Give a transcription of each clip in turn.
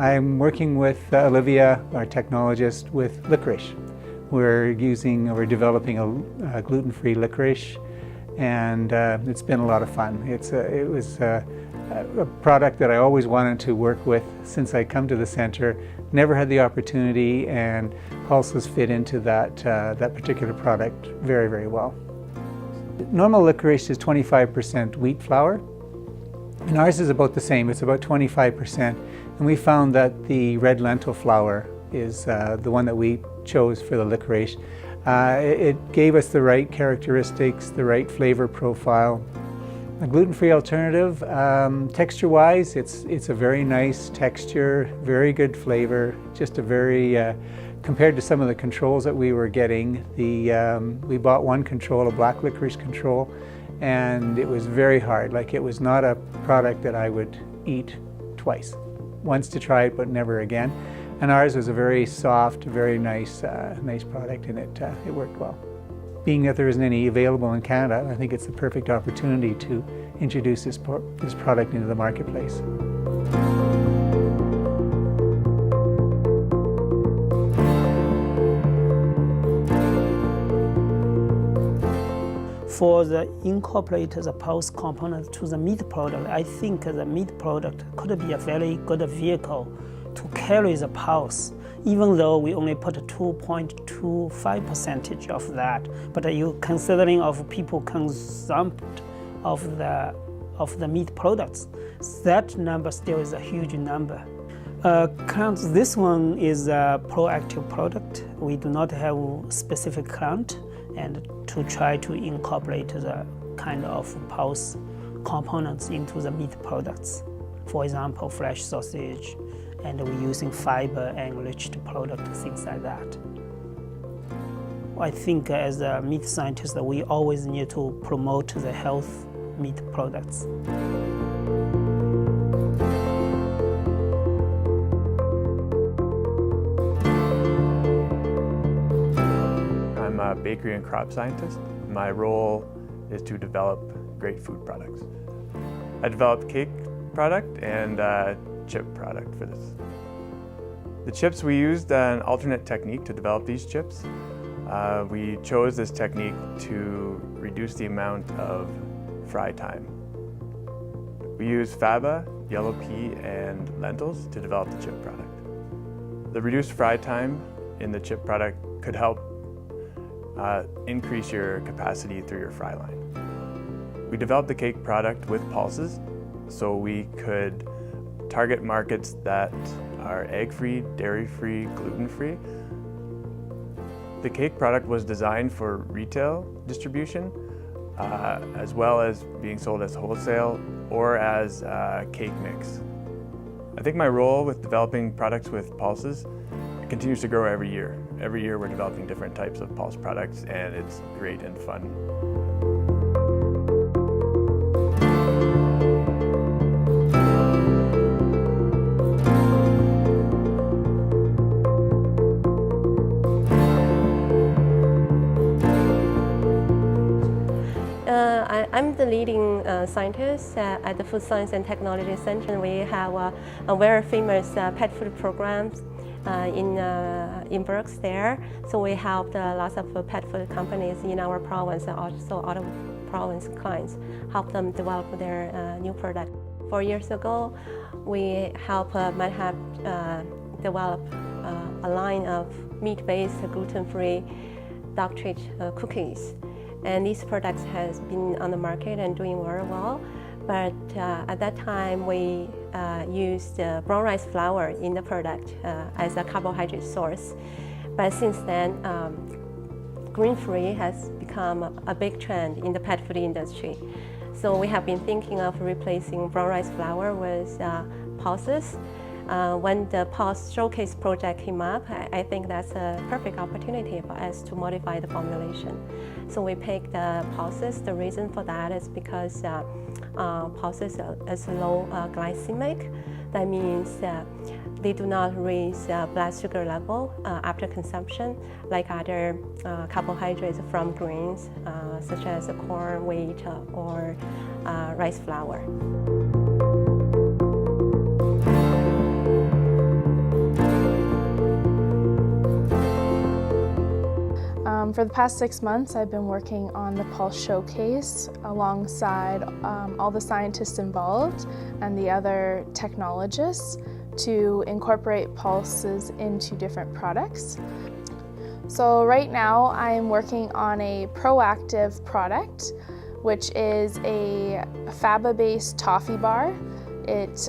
I'm working with Olivia, our technologist, with licorice. We're developing a gluten-free licorice, and it's been a lot of fun. It was a product that I always wanted to work with since I come to the center. Never had the opportunity, and pulses fit into that particular product very, very well. Normal licorice is 25% wheat flour, and ours is about the same. It's about 25%, and we found that the red lentil flour is the one that we chose for the licorice. It gave us the right characteristics, the right flavor profile. A gluten-free alternative, texture-wise, it's a very nice texture, very good flavor, just a very, compared to some of the controls that we were getting, we bought one control, a black licorice control, and it was very hard. Like, it was not a product that I would eat twice. Once to try it, but never again. And ours was a very soft, very nice product, and it worked well. Being that there isn't any available in Canada, I think it's the perfect opportunity to introduce this product into the marketplace. For the incorporate the pulse component to the meat product, I think the meat product could be a very good vehicle to carry the pulse, even though we only put 2.25% of that. But you considering of people consumption of the meat products, that number still is a huge number. This one is a proactive product. We do not have specific count, and to try to incorporate the kind of pulse components into the meat products. For example, fresh sausage, and we're using fiber enriched product, things like that. I think as a meat scientist, we always need to promote the health meat products. I'm a bakery and crop scientist. My role is to develop great food products. I developed cake product and chip product for this. The chips, we used an alternate technique to develop these chips. We chose this technique to reduce the amount of fry time. We used faba, yellow pea, and lentils to develop the chip product. The reduced fry time in the chip product could help increase your capacity through your fry line. We developed the cake product with pulses, so we could target markets that are egg-free, dairy-free, gluten-free. The cake product was designed for retail distribution, as well as being sold as wholesale or as cake mix. I think my role with developing products with pulses continues to grow every year. Every year we're developing different types of pulse products, and it's great and fun. I'm the leading scientist at the Food Science and Technology Center. We have a very famous pet food program in Berks there. So we helped lots of pet food companies in our province and also other province clients, help them develop their new product. 4 years ago, we helped Manhattan develop a line of meat-based, gluten-free dog treat cookies. And these products has been on the market and doing very well. But at that time, we used brown rice flour in the product as a carbohydrate source. But since then, grain-free has become a big trend in the pet food industry. So we have been thinking of replacing brown rice flour with pulses. When the Pulse Showcase project came up, I think that's a perfect opportunity for us to modify the formulation. So we picked pulses. The reason for that is because pulses is low glycemic. That means they do not raise blood sugar level after consumption like other carbohydrates from grains, such as corn, wheat, or rice flour. For the past 6 months, I've been working on the Pulse Showcase alongside all the scientists involved and the other technologists to incorporate pulses into different products. So right now I'm working on a proactive product, which is a faba-based toffee bar. It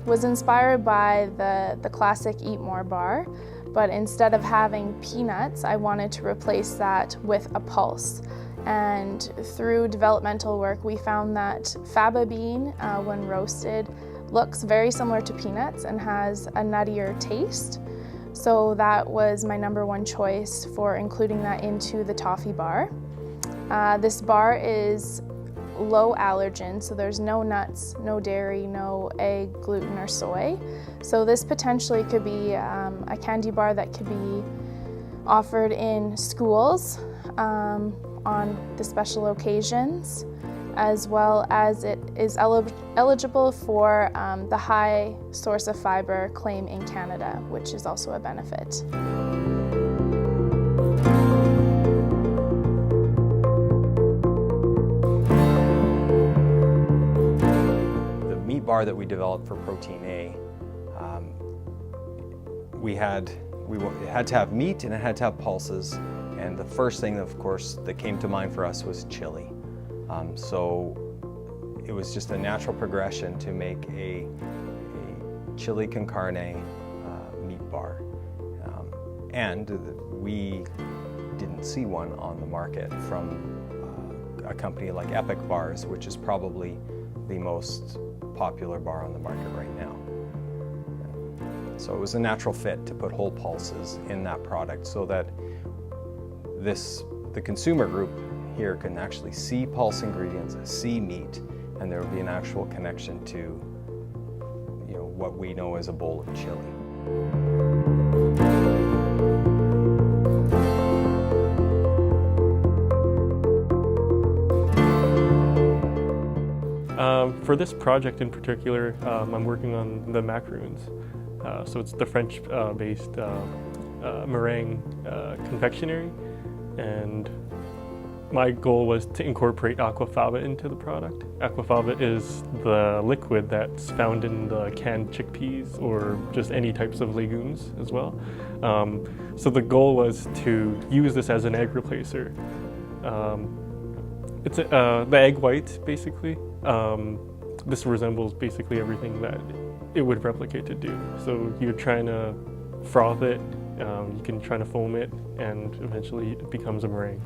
was inspired by the classic Eat More bar, but instead of having peanuts, I wanted to replace that with a pulse. And through developmental work, we found that faba bean, when roasted, looks very similar to peanuts and has a nuttier taste. So that was my #1 choice for including that into the toffee bar. This bar is low allergen, so there's no nuts, no dairy, no egg, gluten, or soy. So this potentially could be a candy bar that could be offered in schools on the special occasions, as well as it is eligible for the high source of fiber claim in Canada, which is also a benefit. Bar that we developed for Protein A, it had to have meat and it had to have pulses, and the first thing, of course, that came to mind for us was chili. So it was just a natural progression to make a chili con carne meat bar, and we didn't see one on the market from a company like Epic Bars, which is probably the most popular bar on the market right now. So it was a natural fit to put whole pulses in that product so that the consumer group here can actually see pulse ingredients, see meat, and there will be an actual connection to, you know, what we know as a bowl of chili. For this project in particular, I'm working on the macaroons. So it's the French-based meringue confectionery, and my goal was to incorporate aquafaba into the product. Aquafaba is the liquid that's found in the canned chickpeas or just any types of legumes as well. So the goal was to use this as an egg replacer. It's the egg white, basically. This resembles basically everything that it would replicate to do. So you're trying to froth it, you can try to foam it, and eventually it becomes a meringue.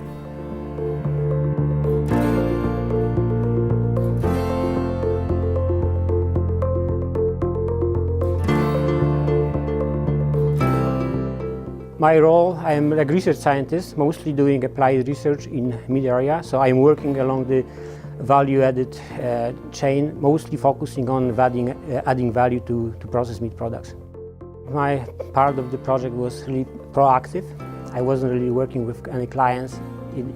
My role, I am a research scientist, mostly doing applied research in meat area. So I'm working along the value-added chain, mostly focusing on adding value to processed meat products. My part of the project was really proactive. I wasn't really working with any clients.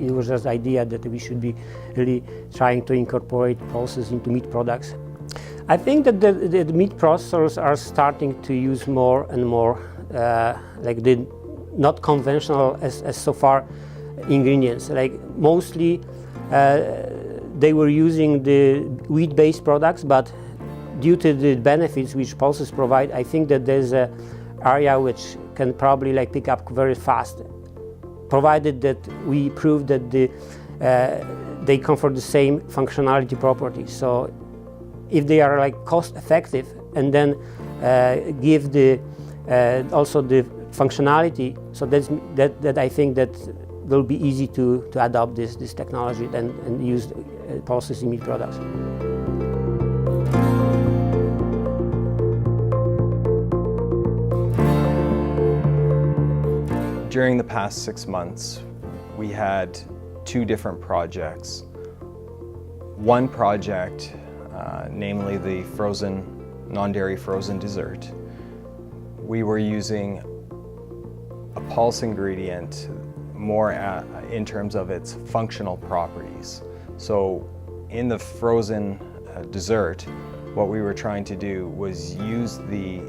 It was just the idea that we should be really trying to incorporate pulses into meat products. I think that the meat processors are starting to use more and more like the not conventional as so far ingredients. Like mostly they were using the wheat-based products, but due to the benefits which pulses provide, I think that there's an area which can probably like pick up very fast, provided that we prove that they confer the same functionality properties. So if they are like cost effective and then give the also the functionality, so that I think that will be easy to adopt this technology and use pulses in meat products. During the past 6 months, we had 2 different projects. One project, namely the non-dairy frozen dessert, we were using a pulse ingredient more in terms of its functional properties. So in the frozen dessert, what we were trying to do was use the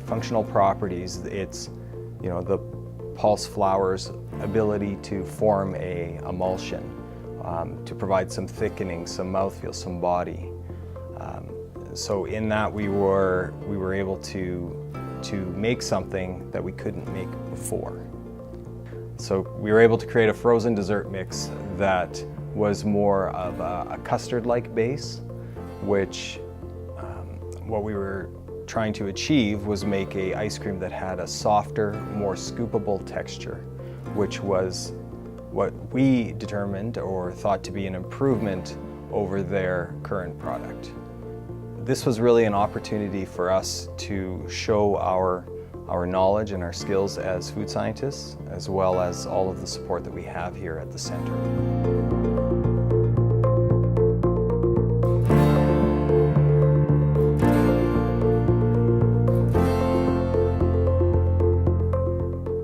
functional properties, the pulse flour's ability to form a emulsion, to provide some thickening, some mouthfeel, some body. So in that we were able to make something that we couldn't make before. So we were able to create a frozen dessert mix that was more of a custard-like base, which what we were trying to achieve was make an ice cream that had a softer, more scoopable texture, which was what we determined or thought to be an improvement over their current product. This was really an opportunity for us to show our knowledge and our skills as food scientists, as well as all of the support that we have here at the center.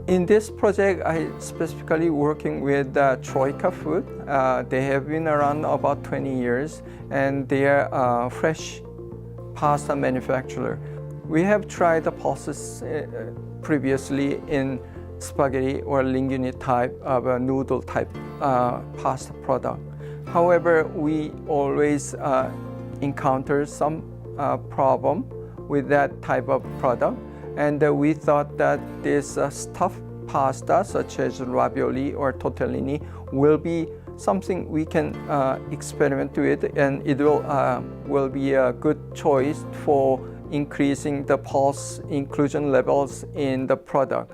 In this project, I specifically working with Troika Food. They have been around about 20 years, and they are a fresh pasta manufacturer. We have tried the pulses previously in spaghetti or linguine type of a noodle type pasta product. However, we always encounter some problem with that type of product, and we thought that this stuffed pasta such as ravioli or tortellini will be something we can experiment with, and it will be a good choice for increasing the pulse inclusion levels in the product.